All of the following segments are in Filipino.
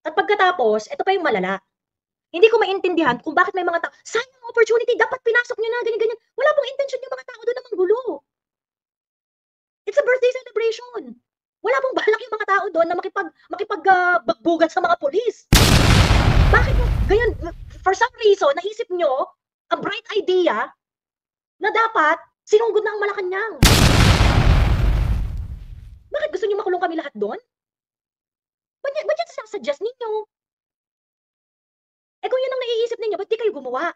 At pagkatapos, ito pa yung malala. Hindi ko maintindihan kung bakit may mga tao, sayang opportunity, dapat pinasok nyo na, ganyan-ganyan. Wala pong intention yung mga tao doon na manggulo. It's a birthday celebration. Wala pong balak yung mga tao doon na makipagbugat sa mga pulis. Bakit mo, ganyan, for some reason, naisip nyo, a bright idea, na dapat, sinunggod na ang Malacanang. Bakit gusto nyo makulong kami lahat doon? Ba't yan sasuggest ninyo? Eh kung yun ang naiisip ninyo, ba't di kayo gumawa?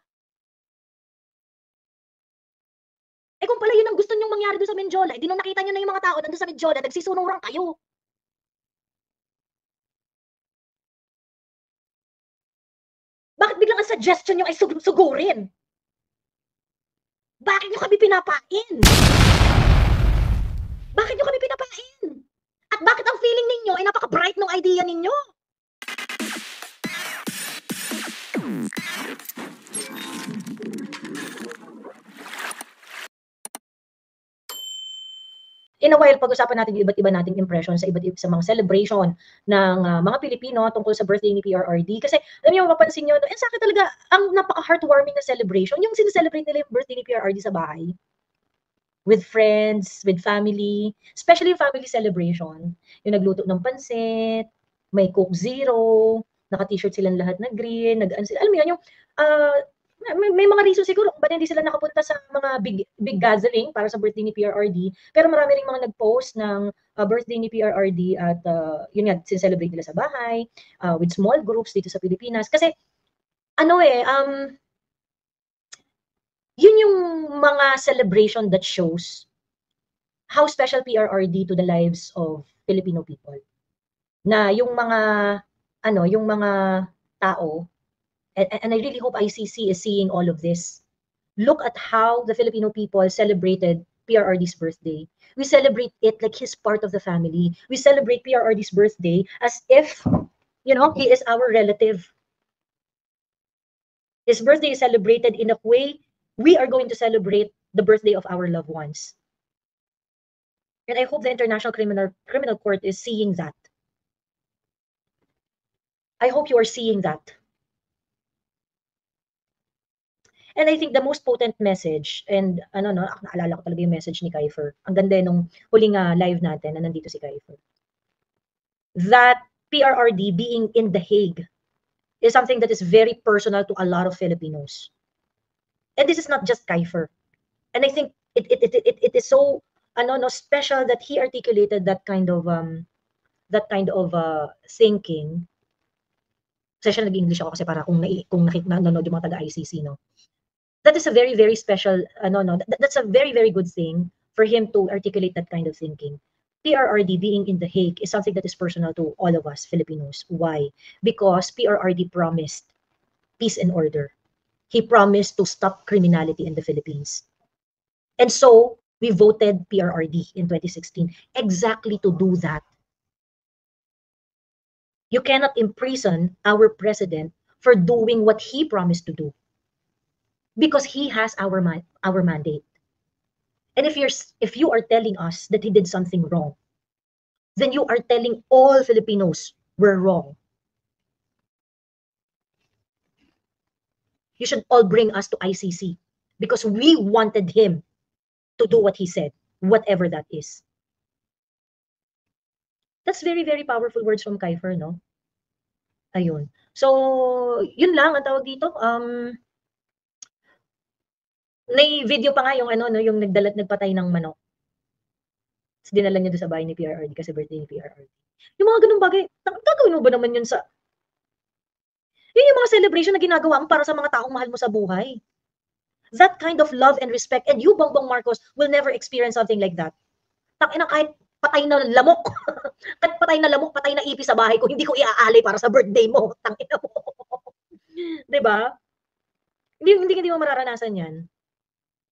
Eh kung pala yun ang gusto nyong mangyari doon sa Menjola, eh di nung nakita nyo na yung mga tao nandun sa Menjola, nagsisunuran kayo. Bakit biglang ang suggestion nyo ay sugurin? Bakit nyo kami pinapain? Bakit nyo kami pinapain? At bakit ang feeling ninyo ay napaka-bright ng idea ninyo? In a while, pag-usapan natin yung iba't iba nating impression sa sa mga celebration ng mga Pilipino tungkol sa birthday ni PRRD. Kasi, alam niyo, mapapansin niyo, sa akin talaga, ang napaka-heartwarming na celebration, yung sineselebrate nila yung birthday ni PRRD sa bahay. With friends, with family, especially yung family celebration. Yung nagluto ng pansit, may Coke Zero, naka-t-shirt silang lahat na green, alam mo yun, yung may mga reason siguro kung ba't hindi sila nakapunta sa mga big gathering para sa birthday ni PRRD. Pero marami ring mga nag-post ng birthday ni PRRD at yun nga, sincelebrate nila sa bahay, with small groups dito sa Pilipinas. Kasi, yun yung mga celebration that shows how special PRRD to the lives of Filipino people. Na yung mga tao, and I really hope ICC is seeing all of this. Look at how the Filipino people celebrated PRRD's birthday. We celebrate it like he's part of the family. We celebrate PRRD's birthday as if, he is our relative. His birthday is celebrated in a way we are going to celebrate the birthday of our loved ones. And I hope the International Criminal Court is seeing that. I hope you are seeing that. And I think the most potent message, and naalala ko talaga yung message ni Kiefer. Ang ganda nung huling live natin na nandito si Kiefer. That PRRD being in The Hague is something that is very personal to a lot of Filipinos. And this is not just Kiefer. And I think it is so special that he articulated that kind of thinking. Kasi siya nag-English ako kasi para kung nanonood yung mga taga-ICC, no. That is a very, very special, that's a very, very good thing for him to articulate that kind of thinking. PRRD being in The Hague is something that is personal to all of us Filipinos. Why? Because PRRD promised peace and order. He promised to stop criminality in the Philippines. And so, we voted PRRD in 2016 exactly to do that. You cannot imprison our president for doing what he promised to do. Because he has our mandate. And if you are telling us that he did something wrong, then you are telling all Filipinos we're wrong. You should all bring us to ICC because we wanted him to do what he said, whatever that is. That's very, very powerful words from Kiefer, no? Ayun. So, yun lang ang tawag dito. May video pa nga yung yung nagpatay ng manok. Tapos dinala niya doon sa bahay ni PRRD kasi birthday ni PRRD. Yung mga ganung bagay, gagawin mo ba naman yun sa... Yun yung mga celebration na ginagawa mo para sa mga taong mahal mo sa buhay. That kind of love and respect, and you, Bongbong Marcos, will never experience something like that. Tangina, kahit patay na lamok, kahit patay na lamok, patay na ipi sa bahay ko, hindi ko iaalay para sa birthday mo. Tangina mo. Diba? Hindi mo mararanasan yan.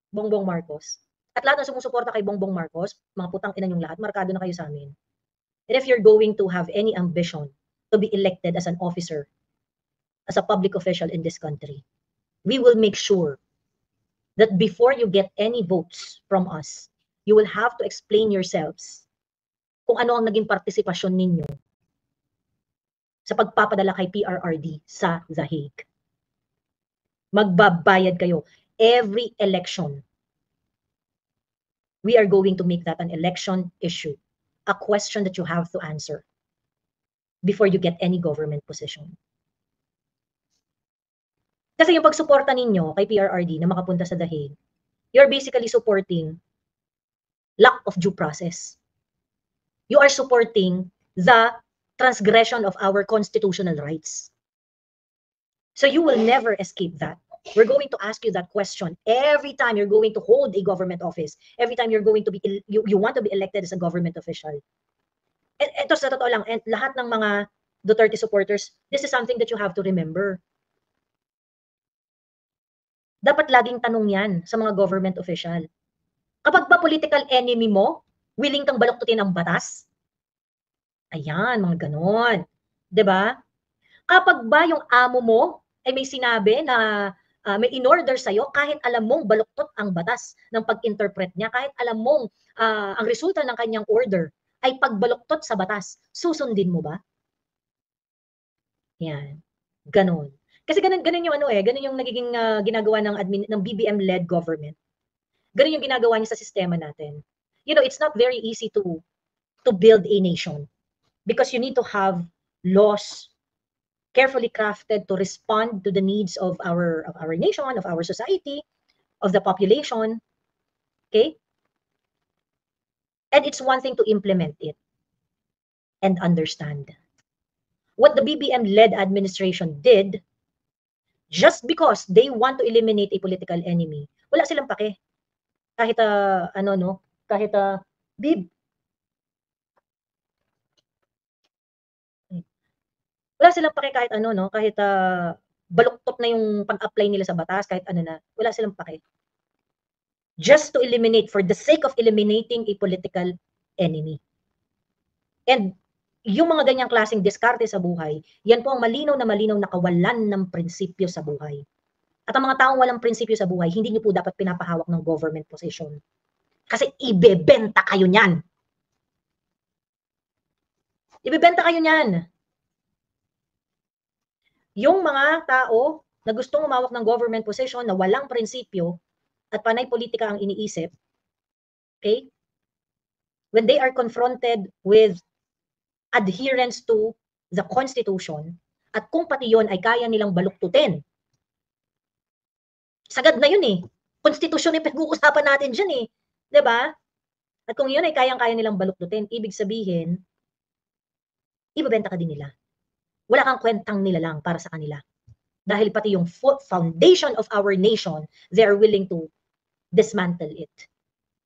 Bongbong Marcos. At lahat na sumusuporta kay Bongbong Marcos, mga putang ina yung lahat, markado na kayo sa amin. And if you're going to have any ambition to be elected as an officer, as a public official in this country, we will make sure that before you get any votes from us, you will have to explain yourselves kung ano ang naging partisipasyon ninyo sa pagpapadala kay PRRD sa The Hague. Magbabayad kayo every election. We are going to make that an election issue, a question that you have to answer before you get any government position. Kasi yung pagsuporta ninyo kay PRRD na makapunta sa The Hague, you're basically supporting lack of due process. You are supporting the transgression of our constitutional rights. So you will never escape that. We're going to ask you that question every time you're going to hold a government office, every time you're going to be, you want to be elected as a government official. And ito sa totoo lang, and lahat ng mga Duterte supporters, this is something that you have to remember. Dapat laging tanong yan sa mga government official. Kapag ba political enemy mo, willing kang baluktutin ang batas? Ayan, mga ganon. 'Di ba? Kapag ba yung amo mo ay may sinabi na may in-order sa'yo, kahit alam mong baluktot ang batas ng pag-interpret niya, kahit alam mong ang resulta ng kanyang order ay pagbaluktot sa batas, susundin mo ba? Yan. Ganon. Kasi ganun yung ganun yung nagiging ginagawa ng BBM-led government. Ganun yung ginagawa niya sa sistema natin. You know, it's not very easy to build a nation because you need to have laws carefully crafted to respond to the needs of our nation, of our society, of the population. Okay? And it's one thing to implement it and understand. What the BBM-led administration did, just because they want to eliminate a political enemy, wala silang pake. Kahit kahit wala silang pake kahit kahit baluktot na yung pag-apply nila sa batas, kahit wala silang pake. Just to eliminate, for the sake of eliminating a political enemy. And yung mga ganyang klaseng diskarte sa buhay, yan po ang malinaw na kawalan ng prinsipyo sa buhay. At ang mga taong walang prinsipyo sa buhay, hindi nyo po dapat pinapahawak ng government position. Kasi ibebenta kayo niyan. Ibebenta kayo niyan. Yung mga tao na gustong umawak ng government position na walang prinsipyo at panay politika ang iniisip, okay? When they are confronted with adherence to the Constitution, at kung pati yon ay kaya nilang baluktutin, sagad na yun eh. Konstitusyon ay pag-uusapan natin dyan eh. 'Di ba? At kung yun ay kayang-kaya nilang baluktutin, ibig sabihin, ibebenta ka din nila. Wala kang kwentang nilalang para sa kanila. Dahil pati yung foundation of our nation, they are willing to dismantle it.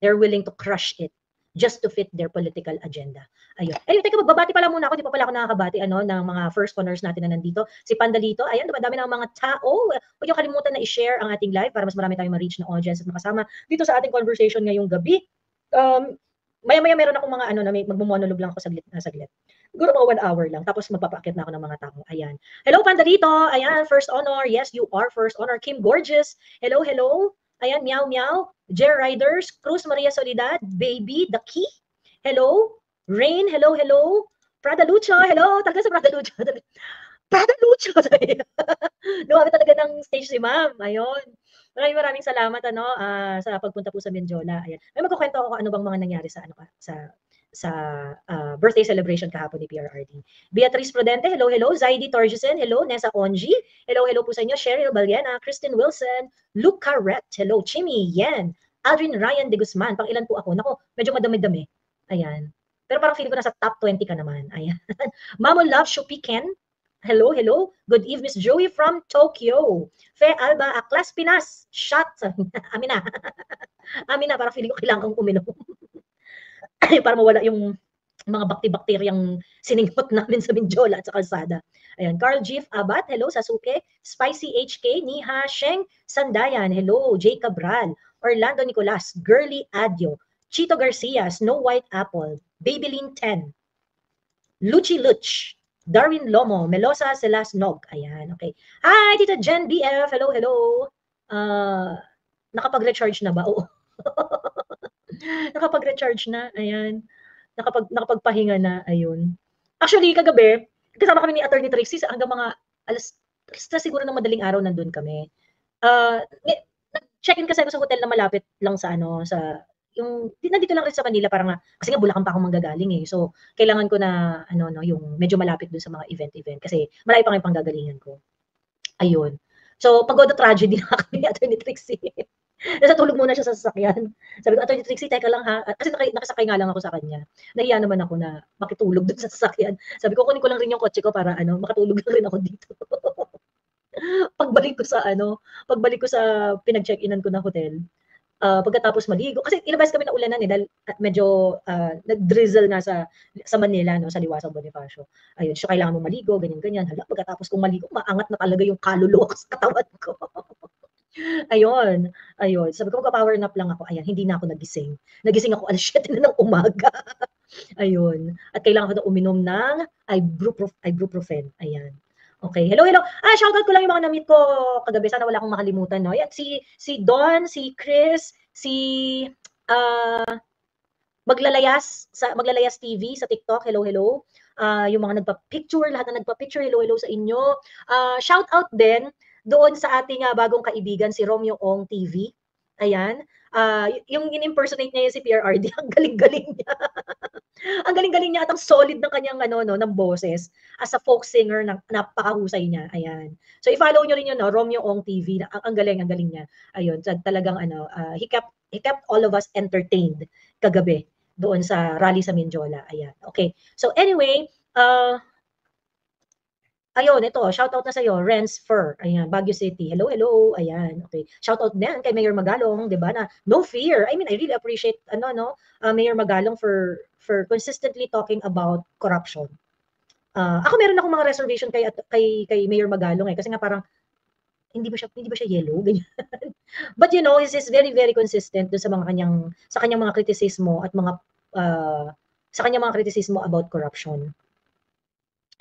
They're willing to crush it just to fit their political agenda. Ayun. Ayun, teka, magbabati pala muna ako. Di pa pala ako nakakabati ng mga first honors natin na nandito. Si Pandalito, ayan, dami ng mga tao. Huwag niyo kalimutan na i-share ang ating live para mas marami tayong ma-reach na audience at makasama dito sa ating conversation ngayong gabi. Maya-maya meron akong mga na may magmo-monologue lang ako saglit. Siguro mga 1 hour lang. Tapos magpapakit na ako ng mga tao. Ayan. Hello, Pandalito. Ayan, first honor. Yes, you are first honor. Kim Gorgeous. Hello, hello. Ayan, meow, meow. Jer Riders, Cruz Maria Soledad, Baby, The Key. Hello. Rain, hello, hello. Prada Lucho, hello. Talaga sa Prada Lucho. Prada Lucho. Lumapit talaga ng stage si ma'am. Ayun. Maraming salamat sa pagpunta po sa Menjola. Ayan. May magkukwento ako ano bang mga nangyari sa birthday celebration kahapon ni PRRD. Beatrice Prudente, hello, hello. Zaidi Torjusen, hello. Nessa Onji, hello, hello po sa inyo. Cheryl Balena, Kristen Wilson, Luca Ret, hello. Chimmy Yen, Aldrin Ryan de Guzman. Pang ilan po ako? Nako, medyo madami-dami. Ayan. Pero parang feeling ko nasa top 20 ka naman. Ayan. Mamo Love Shupiken, hello, hello. Good evening, Miss Joey from Tokyo. Fe Alba, Aklas Pinas. Shot. Amin na. Amin na, parang feeling ko kailangan uminom. Para mawala yung mga bakti-bakteryang siningot namin sa Menjola at sa kalsada. Ayan, Carl Jeff Abad, hello, Sasuke. Spicy HK, Niha Sheng Sandayan, hello, Jay Cabral. Orlando Nicolas, Girly Adio. Chito Garcia, Snow White Apple. Babylin 10. Luchi Luch. Darwin Lomo, Melosa Selasnog. Ayan, okay. Hi, Tita Jen BF, hello, hello. Nakapag-recharge na ba? Oo. Nakapag-recharge na, ayan. Nakapagpahinga na, ayun. Actually, kagabi, kasama kami ni Attorney Trixie hanggang mga alas siguro ng madaling araw nandun kami. Nag-check-in kasi ako sa hotel na malapit lang sa ano, sa yung nandito lang rin sa Manila parang kasi nga Bulacan pa ako manggagaling eh. So, kailangan ko na ano no, yung medyo malapit dun sa mga event kasi malayo pa nga yung panggagalingan ko. Ayun. So, pagoda tragedy na kami ni Attorney Trixie. Nasa tulog muna siya sa sasakyan. Sabi ko, Attorney Trixie, teka lang ha. Kasi nakasakay nga lang ako sa kanya. Nahiya naman ako na makitulog dun sa sasakyan. Sabi ko, kunin ko lang rin yung kotse ko para ano, makatulog lang rin ako dito. Pagbalik ko sa pinag-check-inan ko na hotel, pagkatapos maligo, kasi ilabas kami na ulanan eh, dahil medyo nag-drizzle nga sa Manila, no, sa Liwasang Bonifacio. Ayun, so kailangan mo maligo, ganyan-ganyan. Hala, pagkatapos kong maligo, maangat na talaga yung kaluluwa ko sa katawan ko. Ayun. Sabi ko, magpa-power nap lang ako. Ayan, hindi na ako nagising. Nagising ako alas 7 na ng umaga. Ayun. At kailangan ko na uminom ng ibuprofen. Ayan. Okay. Hello. Shoutout ko lang yung mga na-meet ko kagabi. Sana wala akong makalimutan, no? Yan, si Don, si Chris, si Maglalayas TV sa TikTok. Hello. Yung mga nagpa-picture, lahat na nagpa-picture, hello sa inyo. Shout out din doon sa ating bagong kaibigan si Romeo Ong TV. Ayan. Yung in-impersonate niya yung si PRRD, ang galing-galing niya. Ang galing-galing niya at ang solid ng kanyang ng boses as a folk singer, napakahusay niya. Ayan. So i-follow niyo rin yun, no? Romeo Ong TV. Ang galing niya. Ayun, talagang he kept all of us entertained kagabi doon sa rally sa Mindiola. Ayan. Okay. So anyway, ayun, ito, shoutout na sa'yo, Renz Fur, ayan, Baguio City. Hello, ayan, okay. Shoutout din kay Mayor Magalong, di ba, na no fear. I mean, I really appreciate, Mayor Magalong for consistently talking about corruption. Ako meron akong mga reservation kay Mayor Magalong kasi nga parang, hindi ba siya yellow, ganyan. But he's very, very consistent dun sa kanyang mga kritisismo at sa kanyang mga kritisismo about corruption.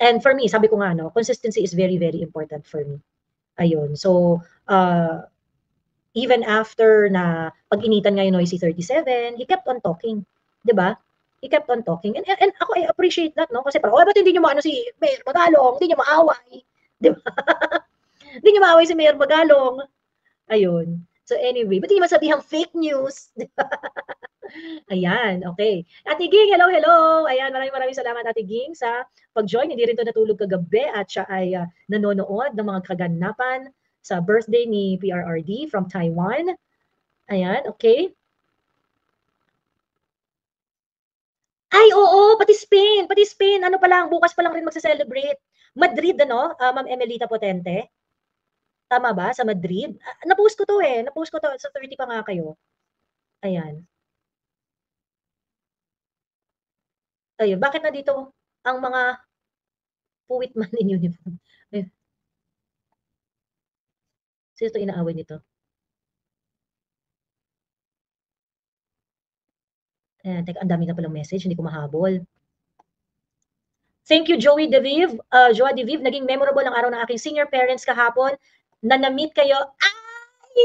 And for me, sabi ko nga, consistency is very, very important for me. Ayun. So, even after na pag-initan nga yung Noisy 37, he kept on talking. Diba? He kept on talking. And ako, I appreciate that, no? Kasi parang, ba't hindi nyo maano si Mayor Magalong? Hindi nyo maaway. Diba? Hindi nyo maaway si Mayor Magalong. Ayun. So anyway, ba't hindi masabihang fake news? Diba? Ayan, okay. Ate Ging, hello. Ayan, maraming salamat Ate Ging sa pag-join. Hindi rin to natulog kagabi at siya ay nanonood ng mga kaganapan sa birthday ni PRRD from Taiwan. Ayan, okay. Ay, oo, pati Spain. Ano pa lang, bukas pa lang rin magse-celebrate. Madrid, Ma'am Emelita Potente? Tama ba? Sa Madrid? Na-post ko to eh. Sa 30 pa nga kayo. Ayan. Ayun, bakit na dito ang mga puwit man in uniform? Ayun. Sino to inaaway nito? Ayan, teka, ang dami na palang message, hindi ko mahabol. Thank you, Joey DeViv. Joa DeViv, naging memorable ang araw ng aking senior parents kahapon na na-meet kayo. Ay!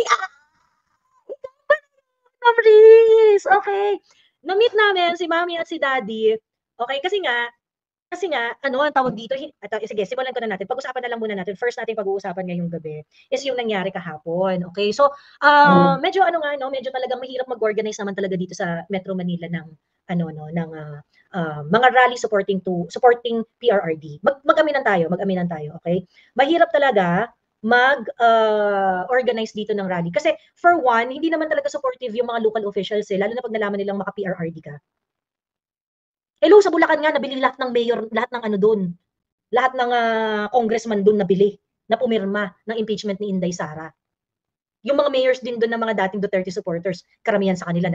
Fabrice! Okay. Na-meet namin si Mommy at si Daddy. Okay, kasi nga, ano ang tawag dito? Sige, simulan ko na natin. Pag-usapan na lang muna natin. First nating pag-uusapan ngayong gabi is yung nangyari kahapon. Okay? So, medyo medyo talagang mahirap mag-organize naman talaga dito sa Metro Manila ng mga rally supporting PRRD. Mag-aminan tayo, okay? Mahirap talaga mag-organize dito ng rally. Kasi for one, hindi naman talaga supportive yung mga local officials lalo na pag nalaman nilang maka-PRRD ka. Hello, sa Bulacan nga, nabili lahat ng mayor, lahat ng doon. Lahat ng congressman doon nabili, na pumirma ng impeachment ni Inday Sara. Yung mga mayors din doon ng mga dating Duterte supporters, karamihan sa kanila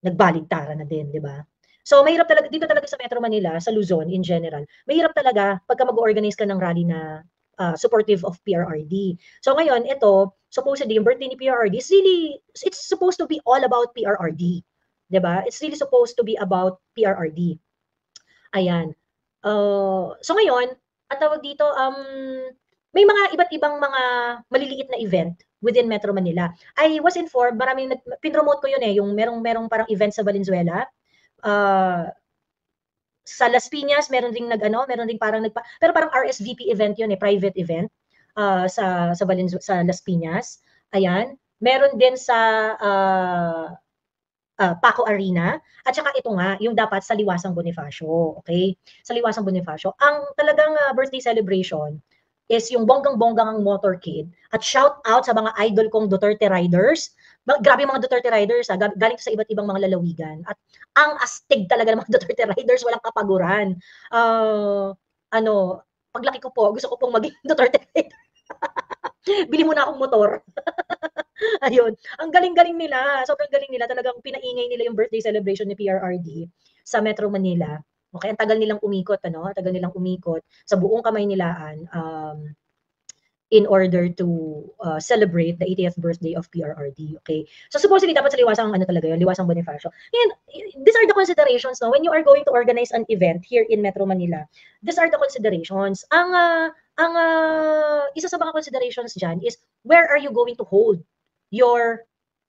nagbaligtara na din, di ba? So, mahirap talaga, dito talaga sa Metro Manila, sa Luzon in general, mahirap talaga pagka mag-organize ka ng rally na supportive of PRRD. So, ngayon, ito, supposedly, yung birthday ni PRRD, it's supposed to be all about PRRD. Diba? It's really supposed to be about PRRD. Ayan. So ngayon, ang tawag dito, may mga iba't ibang mga maliliit na event within Metro Manila. I was informed, pinromote ko yun yung merong parang event sa Valenzuela. Sa Las Piñas, meron ding meron ding parang pero parang RSVP event yun private event sa Las Piñas. Ayan. Meron din sa Paco Arena. At saka ito nga, yung dapat sa Liwasang Bonifacio. Okay? Sa Liwasang Bonifacio. Ang talagang birthday celebration is yung bonggang-bonggang motorcade. At shout out sa mga idol kong Duterte Riders. Grabe mga Duterte Riders, galing sa iba't ibang mga lalawigan. At ang astig talaga ng mga Duterte Riders, walang kapaguran. Paglaki ko po, gusto ko pong maging Duterte Rider. Bili mo na akong motor. Ayun. Ang galing-galing nila. Sobrang galing nila. Talagang pinaingay nila yung birthday celebration ni PRRD sa Metro Manila. Okay, ang tagal nilang umikot, Ang tagal nilang umikot sa buong Kamaynilaan in order to celebrate the 80th birthday of PRRD. Okay? So supposedly dapat sa Liwasang talaga yun, Liwasang Bonifacio. And these are the considerations when you are going to organize an event here in Metro Manila. These are the considerations. Ang isa sa mga considerations diyan is where are you going to hold your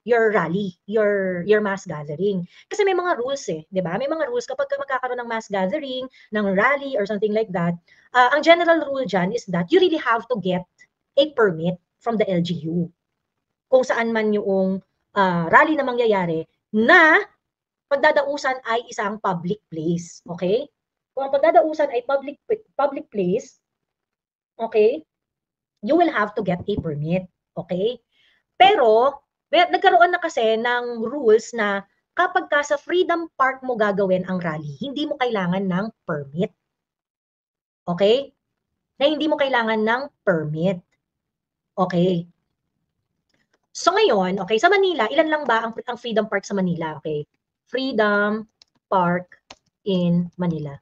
rally, your mass gathering. Kasi may mga rules 'di ba? May mga rules kapag magkakaroon ng mass gathering, ng rally or something like that. Ang general rule diyan is that you really have to get a permit from the LGU. Kung saan man yung rally na mangyayari na pagdadausan ay isang public place, okay? Kung ang pagdadausan ay public place, okay? You will have to get a permit, okay? Pero nagkaroon na kasi ng rules na kapag ka sa Freedom Park mo gagawin ang rally, hindi mo kailangan ng permit. Okay? Na hindi mo kailangan ng permit. Okay. So ngayon, okay, sa Manila, ilan lang ba ang Freedom Park sa Manila? Okay. Freedom Park in Manila.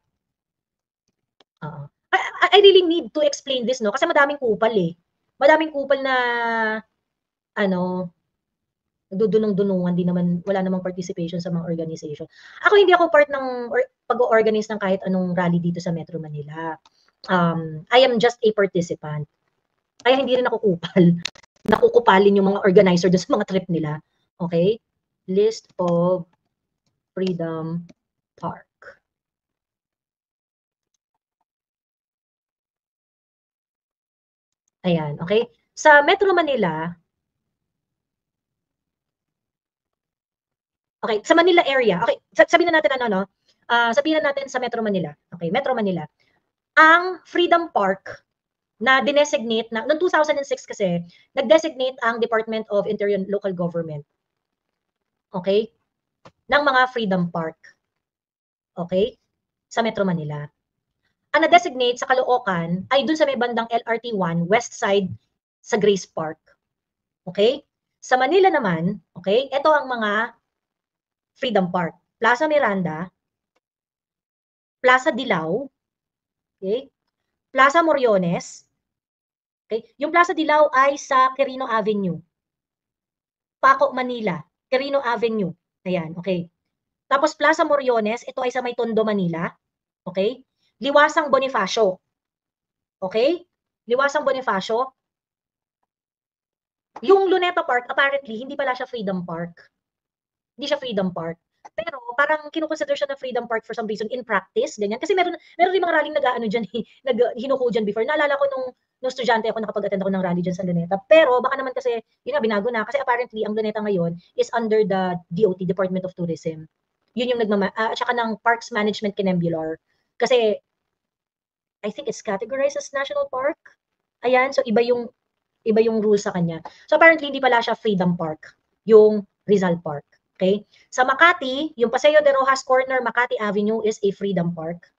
I really need to explain this, no? Kasi madaming kupal Madaming kupal na nagdudunong-dunungan, wala namang participation sa mga organization. Ako hindi ako part ng pag-organize ng kahit anong rally dito sa Metro Manila. I am just a participant. Kaya hindi rin ako kupal. Nakukupalin yung mga organizer doon sa mga trip nila. Okay? List of Freedom Park. Ayan, okay? Sa Metro Manila, okay, sa Manila area, okay, sabihin na natin sabihin na natin sa Metro Manila. Okay, Metro Manila. Ang Freedom Park na dinesignate na noong 2006 kasi nag-designate ang Department of Interior and Local Government. Okay? Ng mga Freedom Park. Okay? Sa Metro Manila. Ang na-designate sa Caloocan ay dun sa may bandang LRT1 west side sa Grace Park. Okay? Sa Manila naman, okay, ito ang mga Freedom Park. Plaza Miranda, Plaza Dilao, okay? Plaza Moriones, okay? Yung Plaza Dilao ay sa Quirino Avenue. Paco, Manila, Quirino Avenue. Ayan, okay. Tapos Plaza Moriones, ito ay sa may Tondo, Manila. Okay? Liwasang Bonifacio. Okay? Liwasang Bonifacio. Yung Luneta Park, apparently, hindi pala siya Freedom Park. Hindi siya Freedom Park. Pero parang kinukonsider siya na Freedom Park for some reason in practice, ganyan. Kasi meron din mga rallying hinuko dyan before. Naalala ko nung estudyante ako, nakapag-attend ako ng rally dyan sa Luneta. Pero baka naman kasi, yun nga, binago na. Kasi apparently, ang Luneta ngayon is under the DOT, Department of Tourism. Yun yung at saka ng Parks Management Kinembulor. Kasi, I think it's categorized as national park. Ayan, so iba yung rules sa kanya. So apparently, hindi pala siya Freedom Park, yung Rizal Park. Okay? Sa Makati, yung Paseo de Rojas Corner, Makati Avenue is a Freedom Park.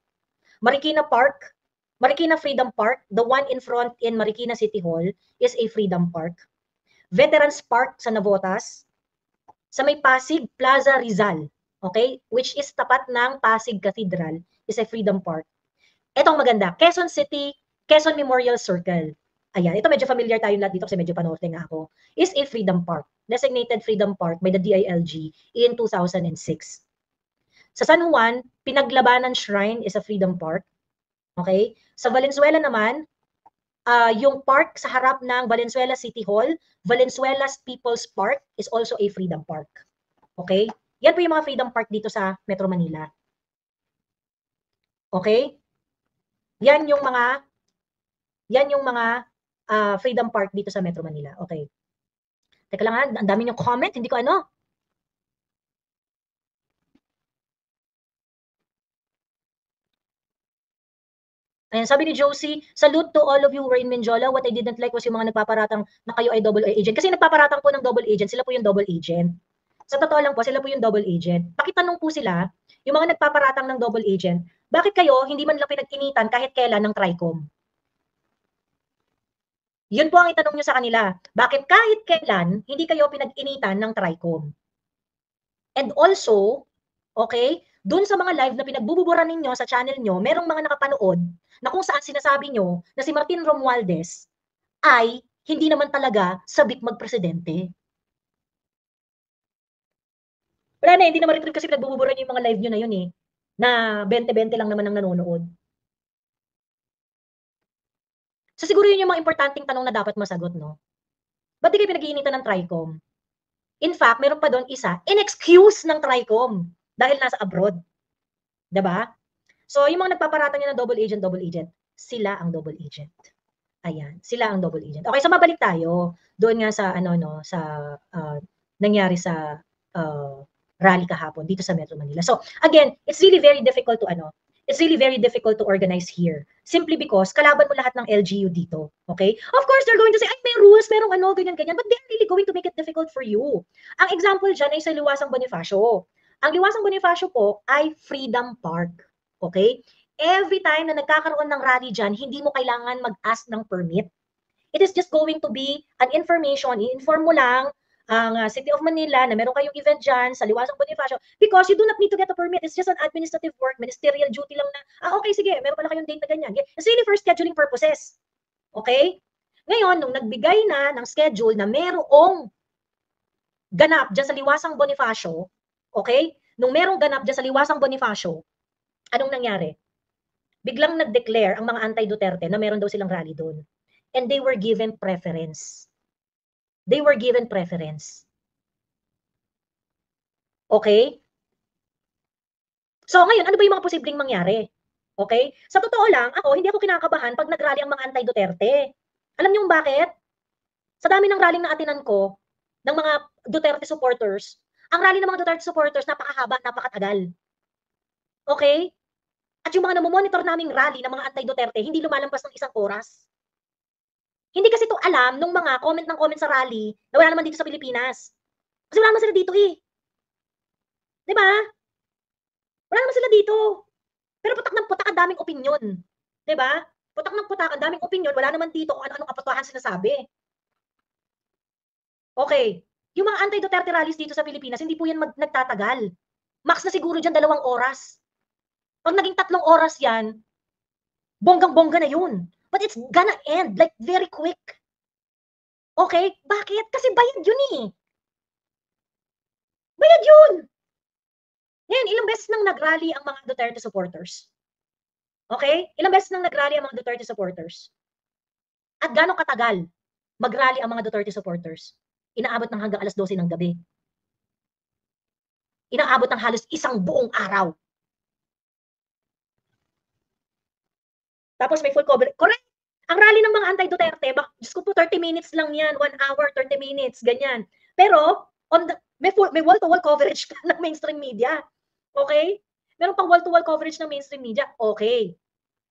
Marikina Park, Marikina Freedom Park, the one in front in Marikina City Hall is a Freedom Park. Veterans Park sa Navotas, sa may Pasig Plaza Rizal, okay? Which is tapat ng Pasig Cathedral, is a Freedom Park. Etong maganda, Quezon City, Quezon Memorial Circle. Ayan, ito medyo familiar tayo lahat dito kasi medyo panorte nga ako. Is a Freedom Park. Designated Freedom Park by the DILG in 2006. Sa San Juan, Pinaglabanan Shrine is a Freedom Park. Okay? Sa Valenzuela naman, yung park sa harap ng Valenzuela City Hall, Valenzuela's People's Park is also a Freedom Park. Okay? Yan po yung mga Freedom Park dito sa Metro Manila. Okay? Yan yung mga Freedom Park dito sa Metro Manila. Okay. Teka lang ha, ang dami yung comment, hindi ko ano. Ayan, sabi ni Josie, salute to all of you who were in Menjola. What I didn't like was yung mga nagpaparatang na kayo ay double agent. Kasi nagpaparatang po ng double agent, sila po yung double agent. Sa totoo lang po, sila po yung double agent. Pakitanong po sila, yung mga nagpaparatang ng double agent, bakit kayo hindi man lang pinag-initan kahit kailan ng TRICOM? Yun po ang itanong nyo sa kanila. Bakit kahit kailan, hindi kayo pinag-initan ng TRICOM? And also, okay, dun sa mga live na pinagbububuran ninyo sa channel nyo, merong mga nakapanood na kung saan sinasabi nyo na si Martin Romualdez ay hindi naman talaga sabik magpresidente. Wala na, hindi naman rin kasi pinagbububuran yung mga live nyo na yun eh. Na 20-20 lang naman ang nanonood. So siguro yun yung mga importanteng tanong na dapat masagot, no? Ba't di kayo pinag-iinitan ng TRICOM? In fact, meron pa doon isa, in-excuse ng TRICOM dahil nasa abroad. Diba? So, yung mga nagpaparata nyo ng double agent, sila ang double agent. Ayan, sila ang double agent. Okay, so mabalik tayo doon nga sa nangyari sa rally kahapon dito sa Metro Manila. So, again, it's really very difficult to organize here. Simply because kalaban mo lahat ng LGU dito. Okay? Of course, they're going to say, ay, may rules, merong ano, ganyan. But they're really going to make it difficult for you. Ang example dyan ay sa Liwasang Bonifacio. Ang Liwasang Bonifacio po ay Freedom Park. Okay? Every time na nagkakaroon ng rally dyan, hindi mo kailangan mag-ask ng permit. It is just going to be an information. I-inform mo lang ang City of Manila na meron kayong event dyan sa Liwasang Bonifacio because you do not need to get a permit. It's just an administrative work, ministerial duty lang na, okay, sige, meron pala kayong date na ganyan. It's really for scheduling purposes. Okay? Ngayon, nung nagbigay na ng schedule na merong ganap dyan sa Liwasang Bonifacio, okay? Nung merong ganap dyan sa Liwasang Bonifacio, anong nangyari? Biglang nag-declare ang mga anti-Duterte na meron daw silang rally doon. And they were given preference. They were given preference. Okay? So ngayon, ano ba yung mga posibleng mangyari? Okay? Sa totoo lang, hindi ako kinakabahan pag nag-rally ang mga anti-Duterte. Alam niyo bakit? Sa dami ng rallying na atinan ko, ng mga Duterte supporters, ang rally ng mga Duterte supporters, napakahaba, napakatagal. Okay? At yung mga namomonitor naming rally ng mga anti-Duterte, hindi lumalampas ng 1 oras. Hindi kasi ito alam nung mga comment sa rally na wala naman dito sa Pilipinas. Kasi wala naman sila dito eh. Di ba? Wala naman sila dito. Pero putak ng putak, ang daming opinion. Di ba? Putak ng putak, ang daming opinion. Wala naman dito kung ano-anong kapatuhan sinasabi. Okay. Yung mga anti-Duterte rallies dito sa Pilipinas, hindi po yan nagtatagal. Max na siguro dyan 2 oras. Pag naging 3 oras yan, bonggang-bongga na yun. But it's gonna end like very quick. Okay? Bakit? Kasi bayad yun eh. Bayad yun. Ngayon, ilang beses nang nag-rally ang mga Duterte supporters. Okay? Ilang beses nang nag-rally ang mga Duterte supporters. At gano'ng katagal mag-rally ang mga Duterte supporters? Inaabot ng hanggang alas 12 ng gabi. Inaabot ng halos 1 buong araw. Tapos may full coverage. Correct. Ang rally ng mga anti-Duterte, Diyos ko po, 30 minutes lang yan. 1 hour, 30 minutes, ganyan. Pero, may wall-to-wall coverage ka ng mainstream media. Okay? Meron pang wall-to-wall coverage ng mainstream media. Okay.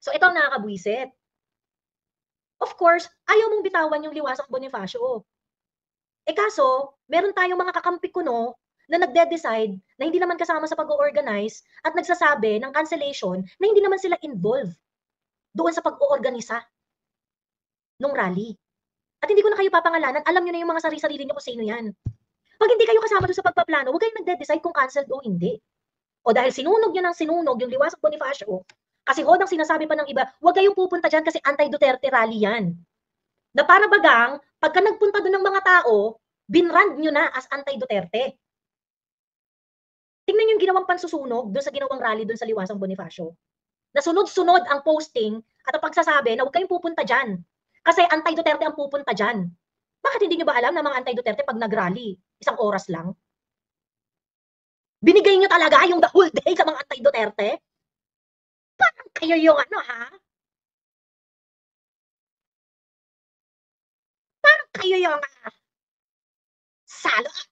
So, ito ang nakakabwisit. Of course, ayaw mong bitawan yung Liwasang Bonifacio. Kaso, meron tayong mga kakampi kuno na nagde-decide na hindi naman kasama sa pag-organize at nagsasabi ng cancellation na hindi naman sila involved doon sa pag-oorganisa nung rally. At hindi ko na kayo papangalanan, alam nyo na yung mga sarili-sarili nyo kung sino yan. Pag hindi kayo kasama doon sa pagpaplano, huwag kayong nagde-decide kung canceled o hindi. O dahil sinunog nyo ng sinunog yung Liwasang Bonifacio, kasi hodang sinasabi pa ng iba, huwag kayong pupunta dyan kasi anti-Duterte rally yan. Na para bagang, pagka nagpunta doon ng mga tao, binrand nyo na as anti-Duterte. Tingnan yung ginawang pansusunog doon sa ginawang rally doon sa Liwasang Bonifacio. Nasunod-sunod ang posting at ang pagsasabi na huwag kayong pupunta dyan. Kasi anti-Duterte ang pupunta dyan. Bakit hindi nyo ba alam na mga anti-Duterte pag nag-rally, 1 oras lang? Binigay nyo talaga yung the whole day sa mga anti-Duterte? Parang kayo yung ano, ha? Parang kayo yung salot.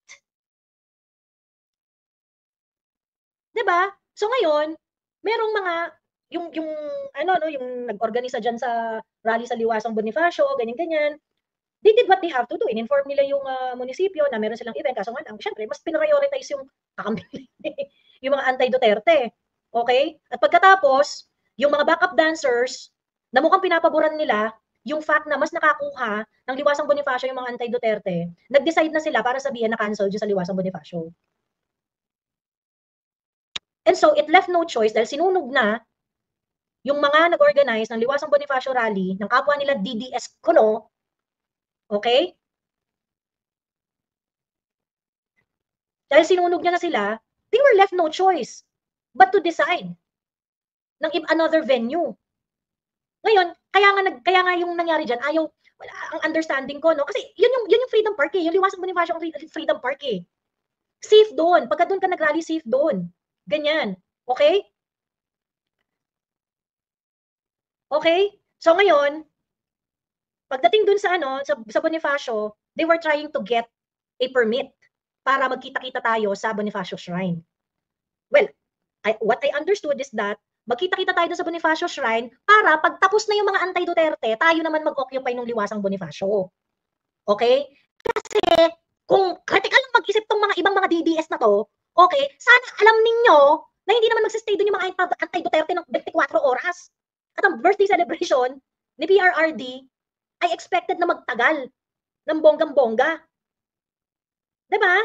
'Di ba? So ngayon, merong mga yung ano 'no, yung nag-organisa diyan sa rally sa Liwasang Bonifacio, ganyan-ganyan. They did what they have to do. In-inform nila yung munisipyo na meron silang event kaso nga lang syempre mas prioritize yung kakampi yung mga anti-Duterte. Okay? At pagkatapos, yung mga backup dancers na mukhang pinapaboran nila yung fact na mas nakakuha ng Liwasang Bonifacio yung mga anti-Duterte, nag-decide na sila para sabihin na cancel dyan sa Liwasang Bonifacio. And so, it left no choice dahil sinunog na yung mga nag-organize ng Liwasang Bonifacio Rally ng kapwa nila DDS Kuno, okay? Dahil sinunog niya na sila, they were left no choice but to decide ng another venue. Ngayon, kaya nga yung nangyari diyan, ayaw wala ang understanding ko no kasi yun yung Freedom Park eh, yung Liwasang Bonifacio ang Freedom Park eh. Safe doon. Pagka doon ka nag-rally, safe doon. Ganyan. Okay? Okay? So ngayon, pagdating dun sa ano, sa Bonifacio, they were trying to get a permit para magkita-kita tayo sa Bonifacio Shrine. Well, what I understood is that magkita-kita tayo sa Bonifacio Shrine para pagtapos na yung mga anti-Duterte, tayo naman mag-occupy ng Liwasang Bonifacio. Okay? Kasi kung critical lang mag-isip tong mga ibang mga DDS na to, okay, sana alam ninyo na hindi naman magsistay doon yung mga anti-Duterte ng 24 oras. At ang birthday celebration ni PRRD ay expected na magtagal ng bonggang-bongga. Diba?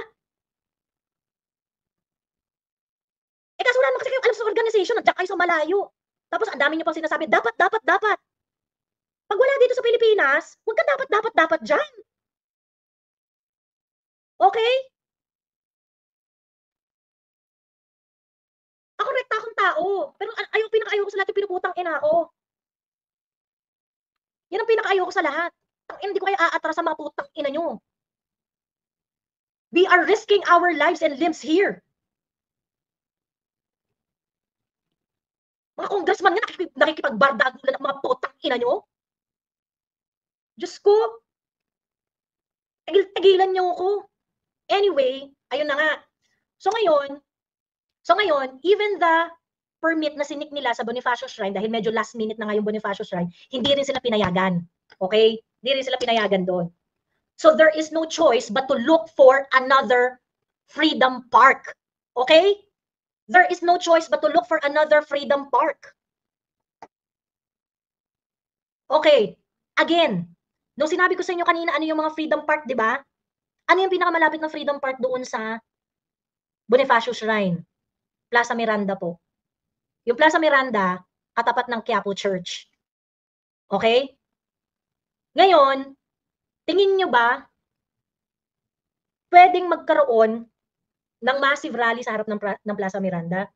Eh kaso wala naman kasi kayong alam sa organization, nandiyan kayo sa malayo. Tapos ang dami niyo pang sinasabi, dapat. Pag wala dito sa Pilipinas, huwag ka dapat dyan. Okay? Ako rekta akong tao. Pero pinaka-ayaw ko sa lahat yung pinuputang ina ko. Yan ang pinaka-ayaw ko sa lahat. Hindi ko kayo aatras sa mga putang ina nyo. We are risking our lives and limbs here. Mga congressman nga nakikipagbardagulan ng mga putang ina nyo. Diyos ko, tigilan nyo ako. Anyway, ayun na nga. So ngayon, even the permit na sinik nila sa Bonifacio Shrine, dahil medyo last minute na nga yung Bonifacio Shrine, hindi rin sila pinayagan. Okay? Hindi rin sila pinayagan doon. So there is no choice but to look for another Freedom Park. Okay? There is no choice but to look for another Freedom Park. Okay. Again, nung sinabi ko sa inyo kanina ano yung mga Freedom Park, di ba? Ano yung pinakamalapit na Freedom Park doon sa Bonifacio Shrine? Plaza Miranda po. Yung Plaza Miranda, katapat ng Quiapo Church. Okay? Ngayon, tingin nyo ba pwedeng magkaroon ng massive rally sa harap ng Plaza Miranda?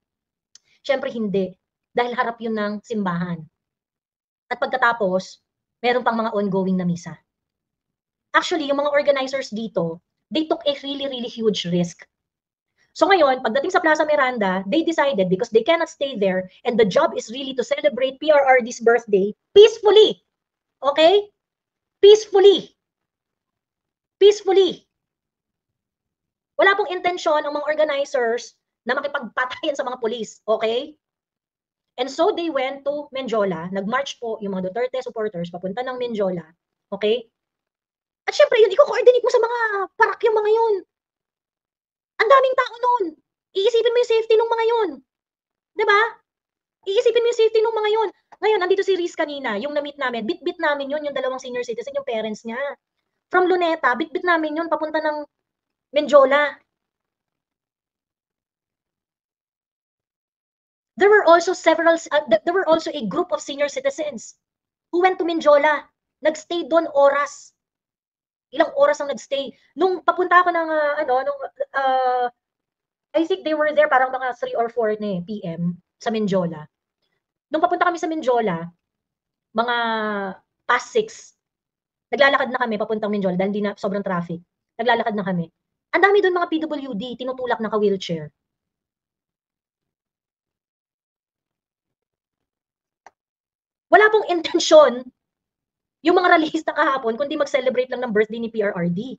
Siyempre hindi. Dahil harap yun ng simbahan. At pagkatapos, meron pang mga ongoing na misa. Actually, yung mga organizers dito, they took a really huge risk. So ngayon, pagdating sa Plaza Miranda, they decided because they cannot stay there and the job is really to celebrate PRRD's birthday peacefully. Okay? Peacefully. Wala pong intensyon ang mga organizers na makipagpatayan sa mga pulis. Okay? And so they went to Menjola, nag-march po yung mga Duterte supporters papunta ng Menjola, okay? At syempre yun, i-coordinate mo sa mga parak yung mga yun. Ang daming tao nun. Iisipin mo yung safety ng mga yun. Diba? Iisipin mo yung safety ng mga yun. Ngayon, andito si Riz kanina, yung na-meet namin, bit-bit namin yun, yung dalawang senior citizen, yung parents niya. From Luneta, bit-bit namin yun, papunta ng Menjola. There were also a group of senior citizens who went to Menjola. Nagstay doon oras. Ilang oras ang nagstay. Nung papunta ako ng I think they were there parang mga 3 or 4 na PM sa Menjola. Nung papunta kami sa Menjola, mga past 6, naglalakad na kami papuntang Menjola dahil hindi na sobrang traffic. Naglalakad na kami. Ang dami doon mga PWD, tinutulak na ka-wheelchair. Wala pong intensyon yung mga rallyista kahapon kundi mag-celebrate lang ng birthday ni PRRD.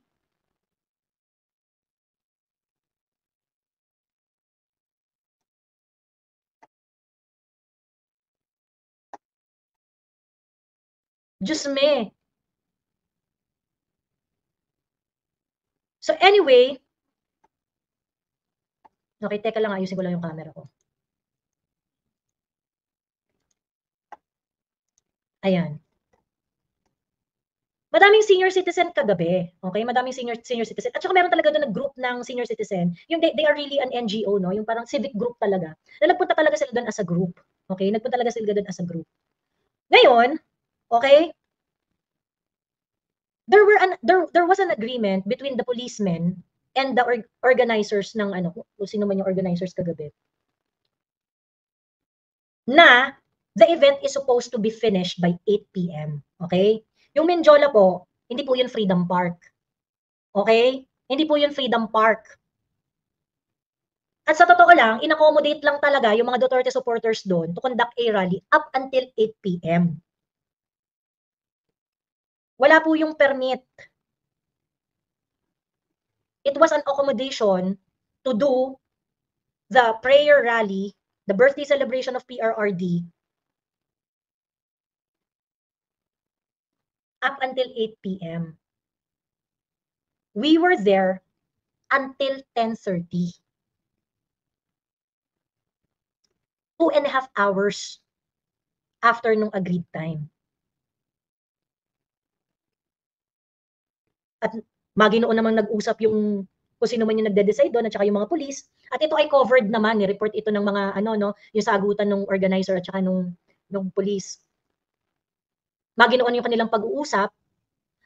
Diyos me. So anyway, okay, teka lang, ayusin ko lang yung camera ko. Ayan. Madaming senior citizen kagabi, okay? Madaming senior citizen. At saka meron talaga doon na group ng senior citizen. Yung they are really an NGO, no? Yung parang civic group talaga. Na nagpunta talaga sila doon as a group. Okay? Nagpunta talaga sila doon as a group. Ngayon, okay? There was an agreement between the policemen and the organizers ng ano, kung sino man yung organizers kagabi. Na the event is supposed to be finished by 8 p.m. Okay? Yung Menjola po, hindi po yun Freedom Park. Okay? Hindi po yun Freedom Park. At sa totoo lang, in-accommodate lang talaga yung mga Duterte supporters doon to conduct a rally up until 8 p.m. Wala po yung permit. It was an accommodation to do the prayer rally, the birthday celebration of PRRD, up until 8 p.m. We were there until 10:30. 2.5 hours after nung agreed time. At maginoon namang nag-usap yung kung sino man yung nagde-decide doon at saka yung mga police. At ito ay covered naman, ni-report ito ng mga ano no, yung sagutan ng organizer at saka nung police. Maginoon yung kanilang pag-uusap.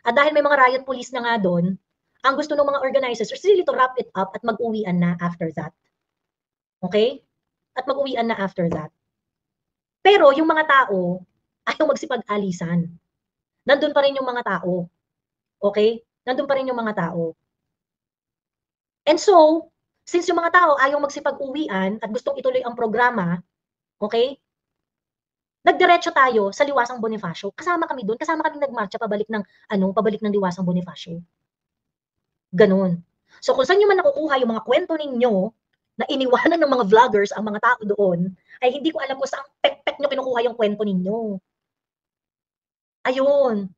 At dahil may mga riot police na nga doon, ang gusto ng mga organizers is really to wrap it up at mag-uwian na after that. Okay? At mag-uwian na after that. Pero yung mga tao, ayaw magsipag-alisan. Nandun pa rin yung mga tao. Okay? Nandun pa rin yung mga tao. And so, since yung mga tao ayaw magsipag-uwian at gustong ituloy ang programa, okay? Nagdiretso tayo sa Liwasang Bonifacio. Kasama kami doon, kasama kami nagmarcha pabalik ng Liwasang Bonifacio. Ganon. So kung saan nyo man nakukuha yung mga kwento ninyo na iniwanan ng mga vloggers ang mga tao doon, ay hindi ko alam kung saan pek-pek nyo kinukuha yung kwento ninyo. Ayun.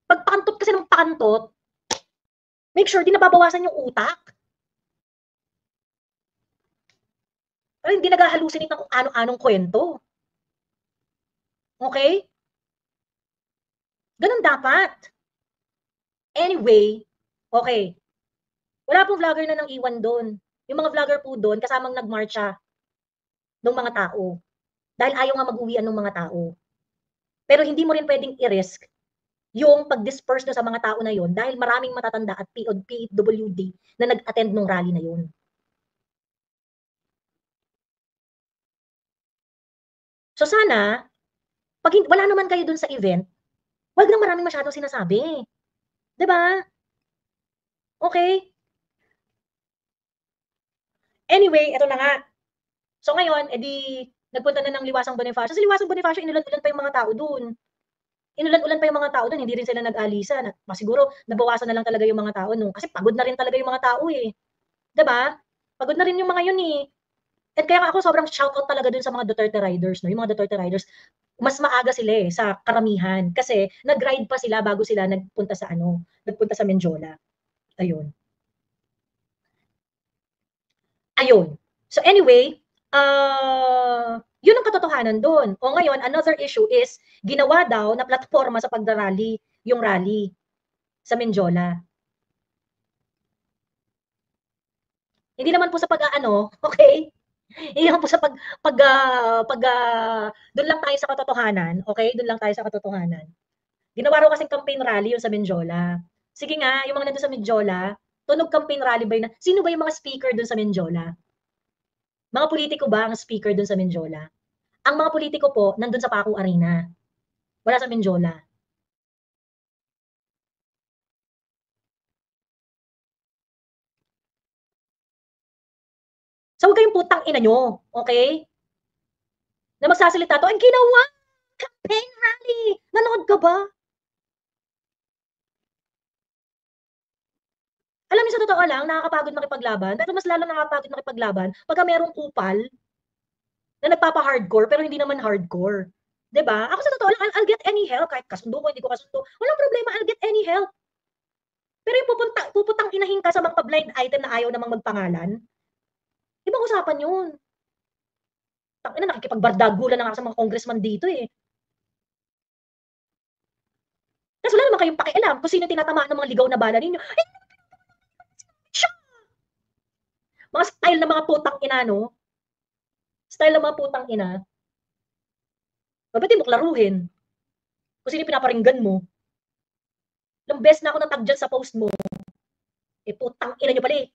Pagpakantot kasi ng pakantot, make sure di nababawasan yung utak. Pero hindi nag-halusinate ng kung ano-anong kwento. Okay? Ganun dapat. Anyway, okay. Wala pong vlogger na nang iwan doon. Yung mga vlogger po doon, kasamang nagmarcha ng mga tao. Dahil ayaw nga mag-uwian ng mga tao. Pero hindi mo rin pwedeng i-risk yung pag-disperse sa mga tao na yon dahil maraming matatanda at PWD na nag-attend ng rally na yon. So sana, pag wala naman kayo dun sa event, wag lang maraming masyadong sinasabi. 'Di ba? Okay? Anyway, eto na nga. So ngayon, edi nagpunta na ng Liwasang Bonifacio. Sa Liwasang Bonifacio, inulan-ulan pa yung mga tao dun. Inulan-ulan pa yung mga tao dun, hindi rin sila nag-alisan. At siguro, nabawasan na lang talaga yung mga tao nung, kasi pagod na rin talaga yung mga tao eh. 'Di ba? Pagod na rin yung mga yun eh. At kaya ako sobrang shoutout talaga dun sa mga Duterte riders, no? Yung mga Duterte riders, mas maaga sila eh, sa karamihan. Kasi nag-ride pa sila bago sila nagpunta sa Menjola. Ayun. Ayun. So anyway, yun ang katotohanan doon. O ngayon, another issue is, ginawa daw na platforma sa pagdarally, yung rally sa Menjola. Hindi naman po sa pag-aano, okay? Hindi naman po sa doon lang tayo sa katotohanan, okay? Doon lang tayo sa katotohanan. Ginawa raw kasing campaign rally yung sa Menjola. Sige nga, yung mga nandun sa Menjola, tunog campaign rally ba yun? Sino ba yung mga speaker doon sa Menjola? Mga politiko ba ang speaker doon sa Menjola? Ang mga politiko po, nandun sa Paco Arena. Wala sa Menjola. So, huwag kayong putang ina nyo, okay? Na magsasalita to, ang ginawa campaign rally! Nanood ka ba? Alam niyo sa totoo lang, nakakapagod makipaglaban, pero mas lalo nakakapagod makipaglaban pagka merong kupal na nagpapa-hardcore pero hindi naman hardcore. 'Di ba? Ako sa totoo lang, I'll get any help kahit kasundo ko, hindi ko kasundo. Walang problema, I'll get any help. Pero yung puputang inahin ka sa mga blind item na ayaw namang magpangalan, ibang usapan yun. Tangina, nakikipagbardagulan na nga sa mga congressman dito eh. Kasi wala naman kayong pakialam kung sino tinatamaan ng mga ligaw na bala ninyo. Eh, siya! Mga style ng mga putang ina, no? Style ng mga putang ina. Ba't mo klaruhin? Kung sino pinaparinggan mo. Ilang beses na ako natag dyan sa post mo. Eh, putang ina nyo pala eh.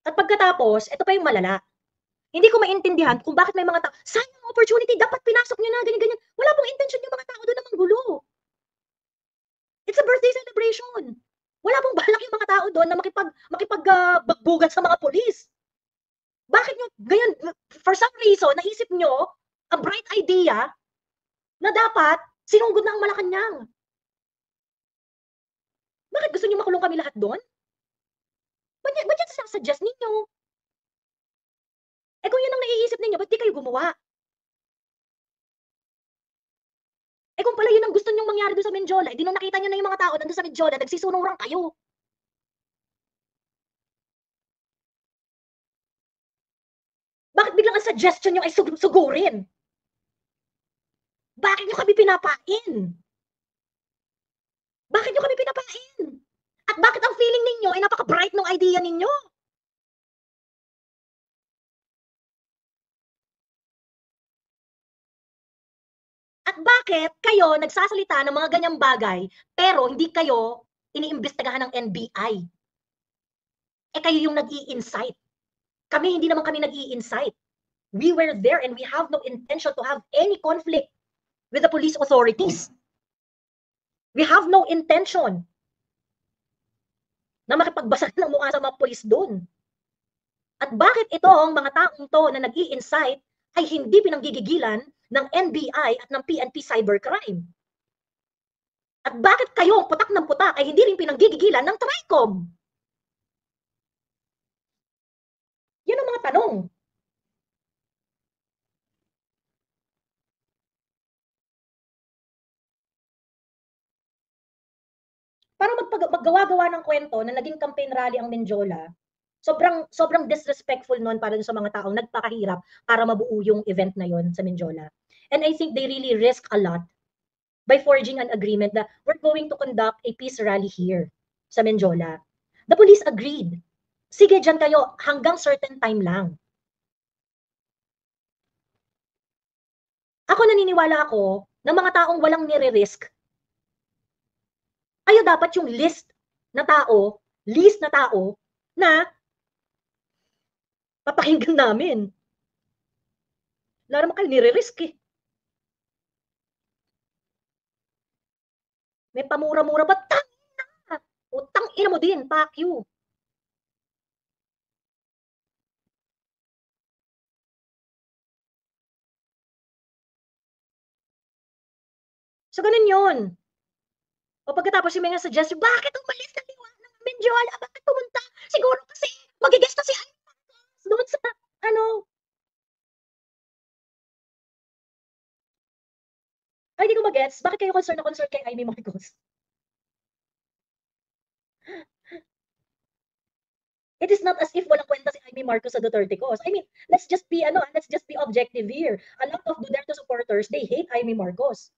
At pagkatapos, ito pa yung malala. Hindi ko maintindihan kung bakit may mga tao, sayang opportunity, dapat pinasok nyo na, ganyan-ganyan. Wala pong intention yung mga tao doon na manggulo. It's a birthday celebration. Wala pong balak yung mga tao doon na makipagbugat sa mga polis. Bakit nyo, ganyan, for some reason, naisip nyo, a bright idea, na dapat, sinunggod na ang Malacanang. Bakit gusto nyo makulong kami lahat doon? Ba't yan sasuggest ninyo? Eh kung yun ang naiisip ninyo, ba't di kayo gumawa? Eh kung pala yun ang gusto nyong mangyari doon sa Menjola, eh di nung nakita nyo na yung mga tao nandun sa Menjola, nagsisunuran kayo. Bakit biglang ang suggestion nyo ay sugurin? Bakit nyo kami pinapain? Bakit nyo kami pinapain? At bakit ang feeling ninyo ay napaka-bright ng idea ninyo? At bakit kayo nagsasalita ng mga ganyang bagay pero hindi kayo iniimbestigahan ng NBI? Eh kayo yung nag-i-incite. Kami, hindi naman kami nag-i-incite. We were there and we have no intention to have any conflict with the police authorities. We have no intention na makipagbasag ng mukha sa mga polis doon. At bakit itong mga taong to na nag-i-incite ay hindi pinanggigigilan ng NBI at ng PNP Cybercrime? At bakit kayo, putak ng putak, ay hindi rin pinanggigigilan ng TRICOM? Yan ang mga tanong. Para maggawa-gawa ng kwento na naging campaign rally ang Menjola, sobrang disrespectful noon para sa mga taong nagpakahirap para mabuo yung event na yon sa Menjola. And I think they really risk a lot by forging an agreement that we're going to conduct a peace rally here sa Menjola. The police agreed. Sige, dyan kayo hanggang certain time lang. Ako naniniwala ako na mga taong walang nire-risk, kayo dapat yung list na tao na papakinggan namin. Wala naman kayo nire-risk eh. May pamura-mura ba? Tangina! Utang ina mo din, fuck you. So, ganun yun. O pagkatapos yung mga suggestion, bakit umalis na liwanag ng Menjola? Bakit pumunta? Siguro kasi magigest na si Alphonse doon sa, ano. Ay, hindi ko magets. Bakit kayo concerned na concerned kay Amy Marcos? It is not as if walang kwenta si Amy Marcos sa Duterte cause. I mean, let's just be objective here. A lot of Duterte supporters, they hate Amy Marcos.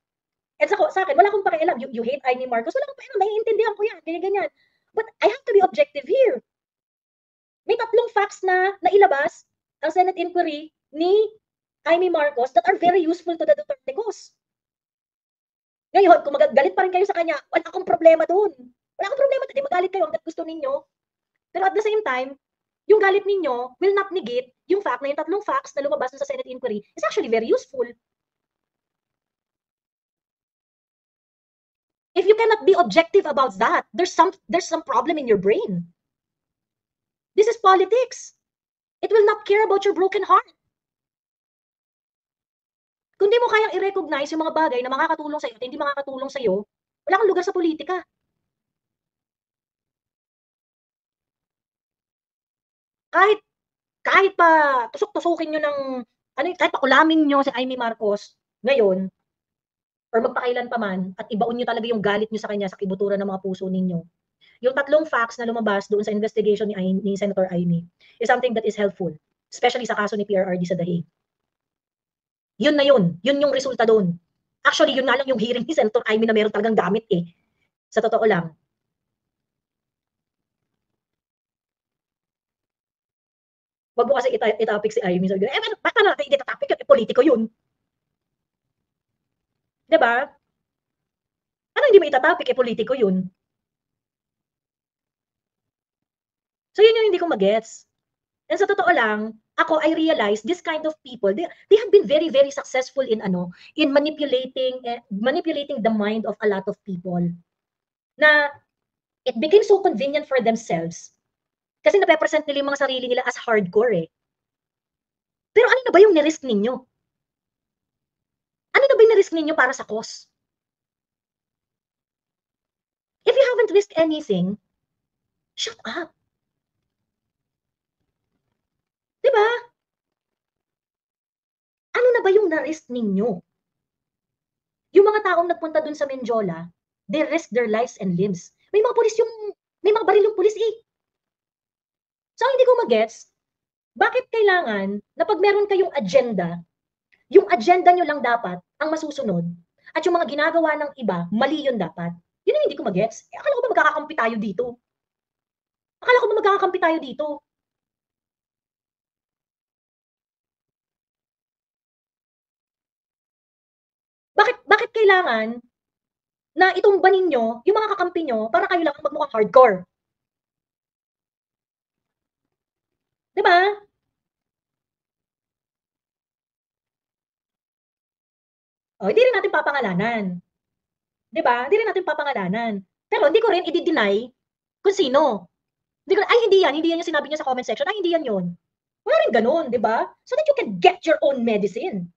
At sa akin, wala akong pakialam. You hate Amy Marcos, wala akong pakialam. Naiintindihan ko yan, ganyan-ganyan. But I have to be objective here. May 3 facts na nailabas ang Senate inquiry ni Amy Marcos that are very useful to the Duterte cause. Ngayon, kung galit pa rin kayo sa kanya, wala akong problema doon. Wala akong problema doon. Magalit kayo hanggat gusto ninyo. Pero at the same time, yung galit ninyo will not negate yung fact na yung 3 facts na lumabas sa Senate inquiry is actually very useful. If you cannot be objective about that, there's some problem in your brain. This is politics. It will not care about your broken heart. Kung di mo kayang i-recognize yung mga bagay na makakatulong sa'yo at hindi makakatulong sa'yo, wala kang lugar sa politika. Kahit kahit pa tusok-tusukin nyo ng ano, kahit pakulamin nyo si Amy Marcos ngayon or magpakailan pa man at ibaon nyo talaga yung galit nyo sa kanya sa kibuturan ng mga puso ninyo. Yung 3 facts na lumabas doon sa investigation ni Senator Amy is something that is helpful, especially sa kaso ni PRRD sa The Hague. Yun na yun. Yun yung resulta doon. Actually, yun nga lang yung hearing ni Senator Amy na meron talagang gamit eh. Sa totoo lang. Wag mo kasi itopic si Amy. Sabi ko, baka natin itatopic yun, politiko yun. Diba? Ano hindi mo itatopic, politiko yun. So yun yung hindi ko magets. And sa totoo lang, ako, I realize this kind of people, they have been very, very successful in manipulating the mind of a lot of people. Na it became so convenient for themselves. Kasi napepresent nila yung mga sarili nila as hardcore eh. Pero ano na ba yung nirisk ninyo? Ano na ba yung nirisk ninyo para sa cause? If you haven't risked anything, shut up. Diba? Ano na ba yung na-risk ninyo? Yung mga taong nagpunta dun sa Menjola, they risk their lives and limbs. May mga baril yung pulis eh. So hindi ko magets, bakit kailangan na pag meron kayong agenda, yung agenda nyo lang dapat ang masusunod at yung mga ginagawa ng iba, mali yun dapat. Yun ang hindi ko magets. Akala ko ba magkakakampi tayo dito? Akala ko ba magkakakampi tayo dito? Bakit kailangan na itumba ninyo yung mga kakampi nyo para kayo lang ang magmukhang hardcore? Diba? O, hindi rin natin papangalanan. Diba? Hindi rin natin papangalanan. Pero hindi ko rin i-deny kung sino. Hindi ko, ay hindi yan yung sinabi niya sa comment section, ay hindi yan yun. Wala rin ganun, di ba? So that you can get your own medicine.